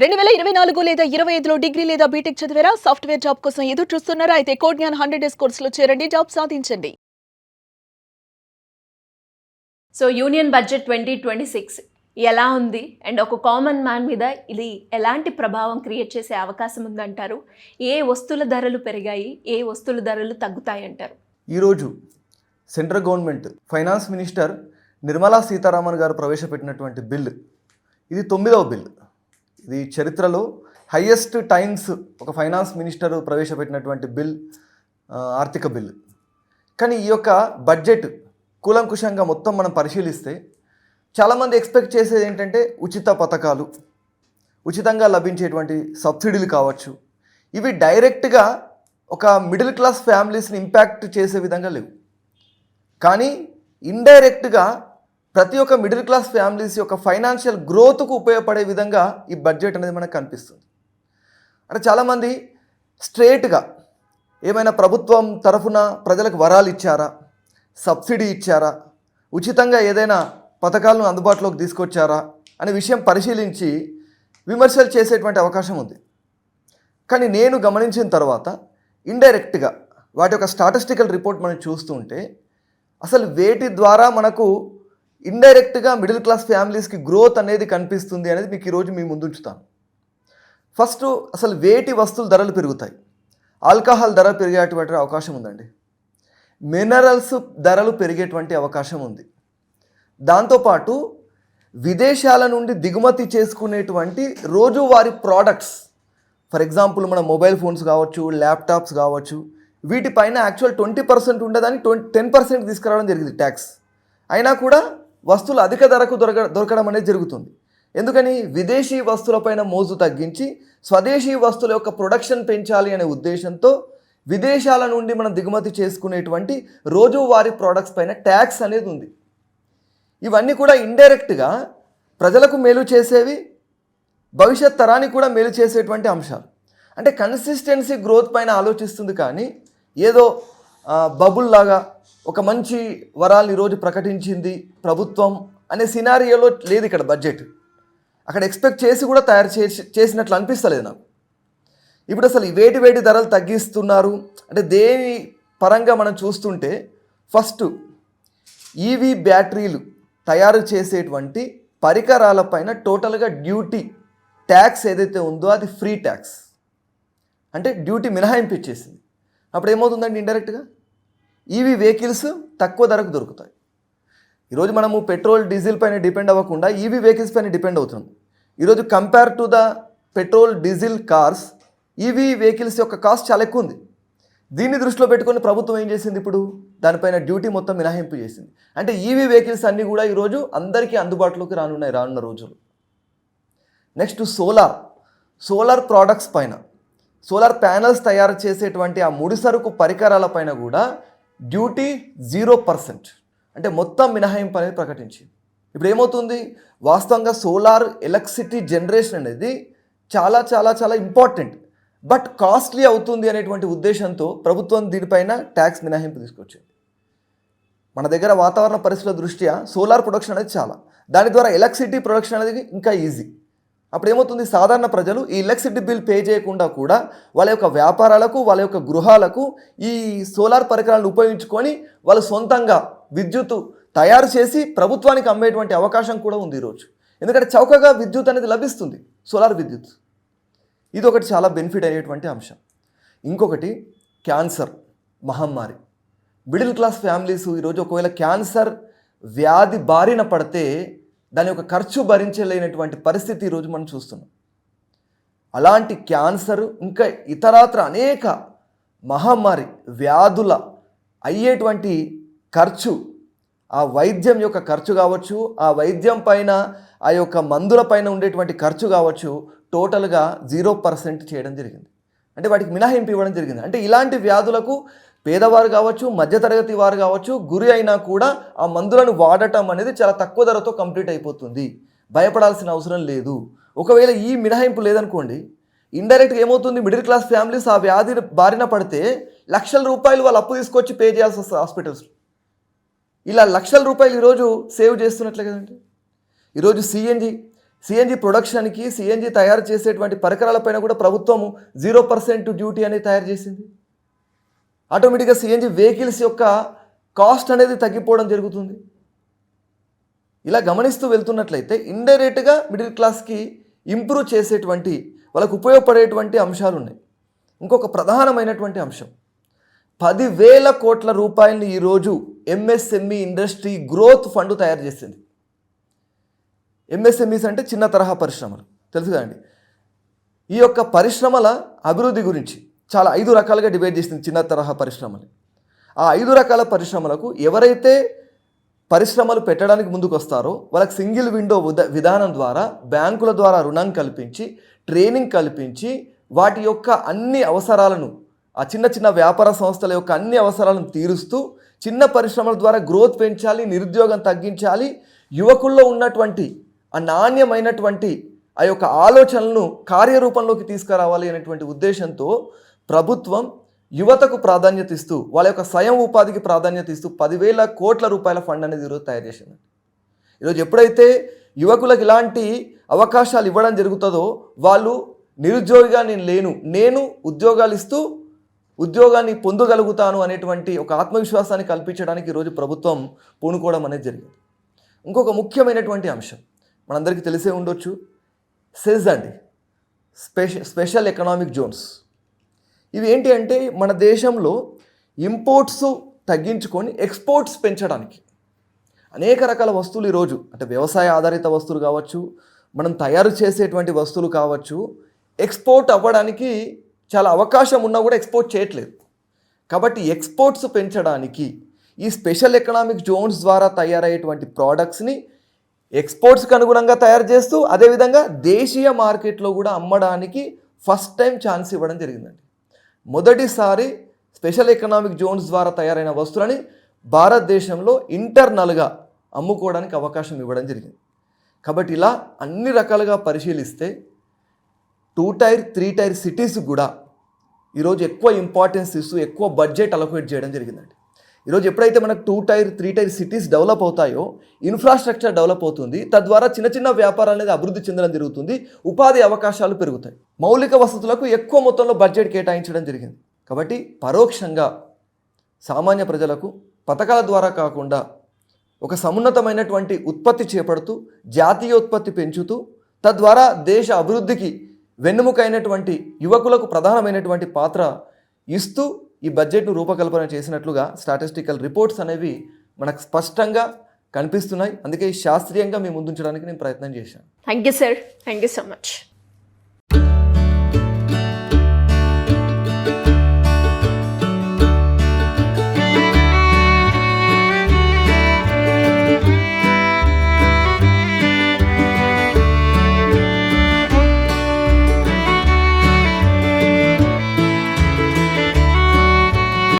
2024 లేదా 25లో డిగ్రీ లేదా బీటెక్ చదివారా? సాఫ్ట్‌వేర్ జాబ్ కోసం ఎదురు చూస్తున్నారా? అయితే కోడ్ జ్ఞాన్ 100 డేస్ కోర్సులో చేరండి, జాబ్ సాధించండి. సో యూనియన్ బడ్జెట్ 2026 ఎలా ఉంది అండ్ ఒక కామన్ మ్యాన్ మీద ఇది ఎలాంటి ప్రభావం క్రియేట్ చేసే అవకాశం ఉందంటారు? ఏ వస్తువుల ధరలు పెరిగాయి, ఏ వస్తువుల ధరలు తగ్గుతాయి అంటారు? ఈరోజు central government finance minister Nirmala Sitharaman గారు ప్రవేశపెట్టినటువంటి బిల్, ఇది 9వ బిల్. ఇది చరిత్రలో హైయెస్ట్ టైమ్స్ ఒక ఫైనాన్స్ మినిస్టర్ ప్రవేశపెట్టినటువంటి బిల్, ఆర్థిక బిల్. కానీ ఈ యొక్క బడ్జెట్ కూలంకుషంగా మొత్తం మనం పరిశీలిస్తే చాలామంది ఎక్స్పెక్ట్ చేసేది ఏంటంటే ఉచిత పథకాలు, ఉచితంగా లభించేటువంటి సబ్సిడీలు కావచ్చు, ఇవి డైరెక్ట్గా ఒక మిడిల్ క్లాస్ ఫ్యామిలీస్ని ఇంపాక్ట్ చేసే విధంగా లేవు. కానీ ఇండైరెక్ట్గా ప్రతి ఒక్క మిడిల్ క్లాస్ ఫ్యామిలీస్ యొక్క ఫైనాన్షియల్ గ్రోత్కు ఉపయోగపడే విధంగా ఈ బడ్జెట్ అనేది మనకు కనిపిస్తుంది. అంటే చాలామంది స్ట్రేట్గా ఏమైనా ప్రభుత్వం తరఫున ప్రజలకు వరాలు ఇచ్చారా, సబ్సిడీ ఇచ్చారా, ఉచితంగా ఏదైనా పథకాలను అందుబాటులోకి తీసుకొచ్చారా అనే విషయం పరిశీలించి విమర్శలు చేసేటువంటి అవకాశం ఉంది. కానీ నేను గమనించిన తర్వాత ఇండైరెక్ట్గా వాటి యొక్క స్టాటిస్టికల్ రిపోర్ట్ మనం చూస్తుంటే అసలు వేటి ద్వారా మనకు ఇండైరెక్ట్గా మిడిల్ క్లాస్ ఫ్యామిలీస్కి గ్రోత్ అనేది కనిపిస్తుంది అనేది మీకు ఈరోజు మీ ముందు ఉంచుతాను. ఫస్ట్, అసలు వేటి వస్తువుల ధరలు పెరుగుతాయి? ఆల్కహాల్ ధర పెరిగేటువంటి అవకాశం ఉందండి. మినరల్స్ ధరలు పెరిగేటువంటి అవకాశం ఉంది. దాంతోపాటు విదేశాల నుండి దిగుమతి చేసుకునేటువంటి రోజువారీ ప్రోడక్ట్స్, ఫర్ ఎగ్జాంపుల్ మన మొబైల్ ఫోన్స్ కావచ్చు, ల్యాప్టాప్స్ కావచ్చు, వీటిపైన యాక్చువల్ 20% ఉండదని 10% తీసుకురావడం జరిగింది ట్యాక్స్. అయినా కూడా వస్తువులు అధిక ధరకు దొరకడం అనేది జరుగుతుంది. ఎందుకని? విదేశీ వస్తువులపైన మోజు తగ్గించి స్వదేశీ వస్తువుల యొక్క ప్రొడక్షన్ పెంచాలి అనే ఉద్దేశంతో విదేశాల నుండి మనం దిగుమతి చేసుకునేటువంటి రోజువారీ ప్రోడక్ట్స్ పైన ట్యాక్స్ అనేది ఉంది. ఇవన్నీ కూడా ఇండైరెక్ట్గా ప్రజలకు మేలు చేసేవి, భవిష్యత్ తరానికి కూడా మేలు చేసేటువంటి అంశాలు. అంటే కన్సిస్టెన్సీ గ్రోత్ పైన ఆలోచిస్తుంది, కానీ ఏదో బబుల్ లాగా ఒక మంచి వరాల్ని ఈరోజు ప్రకటించింది ప్రభుత్వం అనే సినారియోలో లేదు ఇక్కడ బడ్జెట్. అక్కడ ఎక్స్పెక్ట్ చేసి కూడా తయారు చేసినట్లు అనిపిస్తలేదు నాకు. ఇప్పుడు అసలు వేటి ధరలు తగ్గిస్తున్నారు అంటే దేని పరంగా మనం చూస్తుంటే, ఫస్ట్ ఈవీ బ్యాటరీలు తయారు చేసేటువంటి పరికరాలపైన టోటల్గా డ్యూటీ ట్యాక్స్ ఏదైతే ఉందో అది ఫ్రీ ట్యాక్స్, అంటే డ్యూటీ మినహాయింపు ఇచ్చేసింది. అప్పుడు ఏమవుతుందండి? ఇండైరెక్ట్గా ఈవీ వెహికల్స్ తక్కువ ధరకు దొరుకుతాయి. ఈరోజు మనము పెట్రోల్ డీజిల్ పైన డిపెండ్ అవ్వకుండా ఈవీ వెహికల్స్ పైన డిపెండ్ అవుతున్నాం. ఈరోజు compare to the petrol diesel cars, EV vehicles యొక్క కాస్ట్ చాలా ఎక్కువ ఉంది. దీన్ని దృష్టిలో పెట్టుకొని ప్రభుత్వం ఏం చేసింది? ఇప్పుడు దానిపైన డ్యూటీ మొత్తం మినహాయింపు చేసింది. అంటే ఈవీ వెహికల్స్ అన్నీ కూడా ఈరోజు అందరికీ అందుబాటులోకి రానున్న రోజులు. నెక్స్ట్ సోలార్ ప్రోడక్ట్స్ పైన, సోలార్ ప్యానల్స్ తయారు చేసేటువంటి ఆ ముడిసరుకు పరికరాల పైన కూడా డ్యూటీ 0%, అంటే మొత్తం మినహాయింపు అనేది ప్రకటించింది. ఇప్పుడు ఏమవుతుంది? వాస్తవంగా సోలార్ ఎలక్ట్రిసిటీ జనరేషన్ అనేది చాలా చాలా చాలా ఇంపార్టెంట్, బట్ కాస్ట్లీ అవుతుంది అనేటువంటి ఉద్దేశంతో ప్రభుత్వం దీనిపైన ట్యాక్స్ మినహాయింపు తీసుకొచ్చింది. మన దగ్గర వాతావరణ పరిస్థితుల దృష్ట్యా సోలార్ ప్రొడక్షన్ అనేది చాలా, దాని ద్వారా ఎలక్ట్రిసిటీ ప్రొడక్షన్ అనేది ఇంకా ఈజీ. అప్పుడు ఏమవుతుంది? సాధారణ ప్రజలు ఈ ఎలక్ట్రిసిటీ బిల్ పే చేయకుండా కూడా వాళ్ళ యొక్క వ్యాపారాలకు, వాళ్ళ యొక్క గృహాలకు ఈ సోలార్ పరికరాలను ఉపయోగించుకొని వాళ్ళు సొంతంగా విద్యుత్ తయారు చేసి ప్రభుత్వానికి అమ్మేటువంటి అవకాశం కూడా ఉంది ఈరోజు. ఎందుకంటే చౌకగా విద్యుత్ అనేది లభిస్తుంది, సోలార్ విద్యుత్. ఇది ఒకటి చాలా బెనిఫిట్ అయ్యేటువంటి అంశం. ఇంకొకటి క్యాన్సర్ మహమ్మారి. మిడిల్ క్లాస్ ఫ్యామిలీస్ ఈరోజు ఒకవేళ క్యాన్సర్ వ్యాధి బారిన పడితే దాని యొక్క ఖర్చు భరించలేనటువంటి పరిస్థితి ఈరోజు మనం చూస్తున్నాం. అలాంటి క్యాన్సర్ ఇంకా ఇతరాత్ర అనేక మహమ్మారి వ్యాధుల అయ్యేటువంటి ఖర్చు, ఆ వైద్యం యొక్క ఖర్చు కావచ్చు, ఆ వైద్యం పైన ఆ యొక్క మందుల పైన ఉండేటువంటి ఖర్చు కావచ్చు, టోటల్గా 0% చేయడం జరిగింది. అంటే వాటికి మినహాయింపు ఇవ్వడం జరిగింది. అంటే ఇలాంటి వ్యాధులకు పేదవారు కావచ్చు, మధ్యతరగతి వారు కావచ్చు, గురి అయినా కూడా ఆ మందులను వాడటం అనేది చాలా తక్కువ ధరతో కంప్లీట్ అయిపోతుంది. భయపడాల్సిన అవసరం లేదు. ఒకవేళ ఈ మినహాయింపు లేదనుకోండి, ఇండైరెక్ట్గా ఏమవుతుంది? మిడిల్ క్లాస్ ఫ్యామిలీస్ ఆ వ్యాధి బారిన పడితే లక్షల రూపాయలు వాళ్ళు అప్పు తీసుకొచ్చి పే చేయాల్సి వస్తుంది హాస్పిటల్స్లో. ఇలా లక్షల రూపాయలు ఈరోజు సేవ్ చేస్తున్నట్లే కదండి. ఈరోజు సిఎన్జి ప్రొడక్షన్కి, సిఎన్జి తయారు చేసేటువంటి పరికరాలపైన కూడా ప్రభుత్వము 0% డ్యూటీ అనేది తయారు చేసింది. ఆటోమేటిక్గా సిఎన్జి వెహికల్స్ యొక్క కాస్ట్ అనేది తగ్గిపోవడం జరుగుతుంది. ఇలా గమనిస్తూ వెళ్తున్నట్లయితే ఇండైరెక్ట్గా మిడిల్ క్లాస్కి ఇంప్రూవ్ చేసేటువంటి, వాళ్ళకు ఉపయోగపడేటువంటి అంశాలు ఉన్నాయి. ఇంకొక ప్రధానమైనటువంటి అంశం, 10,000 కోట్ల రూపాయలని ఈరోజు ఎంఎస్ఎంఈ ఇండస్ట్రీ గ్రోత్ ఫండ్ తయారు చేసింది. ఎంఎస్ఎంఈస్ అంటే చిన్న తరహా పరిశ్రమలు, తెలుసు కదండి. ఈ యొక్క పరిశ్రమల అభివృద్ధి గురించి చాలా 5 రకాలుగా డివైడ్ చేసింది చిన్న తరహా పరిశ్రమలు. ఆ 5 రకాల పరిశ్రమలకు ఎవరైతే పరిశ్రమలు పెట్టడానికి ముందుకు వస్తారో వాళ్ళకి సింగిల్ విండో విధానం ద్వారా బ్యాంకుల ద్వారా రుణం కల్పించి, ట్రైనింగ్ కల్పించి, వాటి యొక్క అన్ని అవసరాలను, ఆ చిన్న చిన్న వ్యాపార సంస్థల యొక్క అన్ని అవసరాలను తీరుస్తూ చిన్న పరిశ్రమల ద్వారా గ్రోత్ పెంచాలి, నిరుద్యోగం తగ్గించాలి, యువకుల్లో ఉన్నటువంటి ఆ నాణ్యమైనటువంటి ఆ యొక్క ఆలోచనలను కార్యరూపంలోకి తీసుకురావాలి అనేటువంటి ఉద్దేశంతో ప్రభుత్వం యువతకు ప్రాధాన్యత ఇస్తూ, వాళ్ళ యొక్క స్వయం ఉపాధికి ప్రాధాన్యత ఇస్తూ 10,000 కోట్ల రూపాయల ఫండ్ అనేది ఈరోజు తయారు చేసింది. ఈరోజు ఎప్పుడైతే యువకులకు ఇలాంటి అవకాశాలు ఇవ్వడం జరుగుతుందో వాళ్ళు నిరుద్యోగిగా నేను ఉద్యోగాలు ఇస్తూ ఉద్యోగాన్ని పొందగలుగుతాను అనేటువంటి ఒక ఆత్మవిశ్వాసాన్ని కల్పించడానికి ఈరోజు ప్రభుత్వం పూనుకోవడం అనేది జరిగింది. ఇంకొక ముఖ్యమైనటువంటి అంశం మనందరికీ తెలిసే ఉండొచ్చు, సెజ్ అండి, స్పెషల్ ఎకనామిక్ జోన్స్. ఇవి ఏంటి అంటే మన దేశంలో ఇంపోర్ట్స్ తగ్గించుకొని ఎక్స్పోర్ట్స్ పెంచడానికి అనేక రకాల వస్తువులు ఈరోజు, అంటే వ్యవసాయ ఆధారిత వస్తువులు కావచ్చు, మనం తయారు చేసేటువంటి వస్తువులు కావచ్చు, ఎక్స్పోర్ట్ అవ్వడానికి చాలా అవకాశం ఉన్నా కూడా ఎక్స్పోర్ట్ చేయట్లేదు. కాబట్టి ఎక్స్పోర్ట్స్ పెంచడానికి ఈ స్పెషల్ ఎకనామిక్ జోన్స్ ద్వారా తయారయ్యేటువంటి ప్రోడక్ట్స్ని ఎక్స్పోర్ట్స్కి అనుగుణంగా తయారు చేస్తూ అదేవిధంగా దేశీయ మార్కెట్లో కూడా అమ్మడానికి ఫస్ట్ టైం ఛాన్స్ ఇవ్వడం జరిగిందండి. మొదటిసారి స్పెషల్ ఎకనామిక్ జోన్స్ ద్వారా తయారైన వస్తువులని భారతదేశంలో ఇంటర్నల్గా అమ్ముకోవడానికి అవకాశం ఇవ్వడం జరిగింది. కాబట్టి ఇలా అన్ని రకాలుగా పరిశీలిస్తే 2 టైర్ 3 టైర్ సిటీస్ కూడా ఈరోజు ఎక్కువ ఇంపార్టెన్స్ ఇస్తూ ఎక్కువ బడ్జెట్ అలొకేట్ చేయడం జరిగిందండి. ఈరోజు ఎప్పుడైతే మనకు 2 టైర్ 3 టైర్ సిటీస్ డెవలప్ అవుతాయో ఇన్ఫ్రాస్ట్రక్చర్ డెవలప్ అవుతుంది, తద్వారా చిన్న చిన్న వ్యాపారాలు అనేది అభివృద్ధి చెందడం జరుగుతుంది, ఉపాధి అవకాశాలు పెరుగుతాయి, మౌలిక వసతులకు ఎక్కువ మొత్తంలో బడ్జెట్ కేటాయించడం జరిగింది. కాబట్టి పరోక్షంగా సామాన్య ప్రజలకు పథకాల ద్వారా కాకుండా ఒక సమున్నతమైనటువంటి ఉత్పత్తి చేపడుతూ జాతీయోత్పత్తి పెంచుతూ తద్వారా దేశ అభివృద్ధికి వెన్నెముకైనటువంటి యువకులకు ప్రధానమైనటువంటి పాత్ర ఇస్తూ ఈ బడ్జెట్ను రూపకల్పన చేసినట్లుగా స్టాటిస్టికల్ రిపోర్ట్స్ అనేవి మనకు స్పష్టంగా కనిపిస్తున్నాయి. అందుకే శాస్త్రీయంగా మీ ముందుంచడానికి నేను ప్రయత్నం చేశాను. Thank you sir, thank you so much.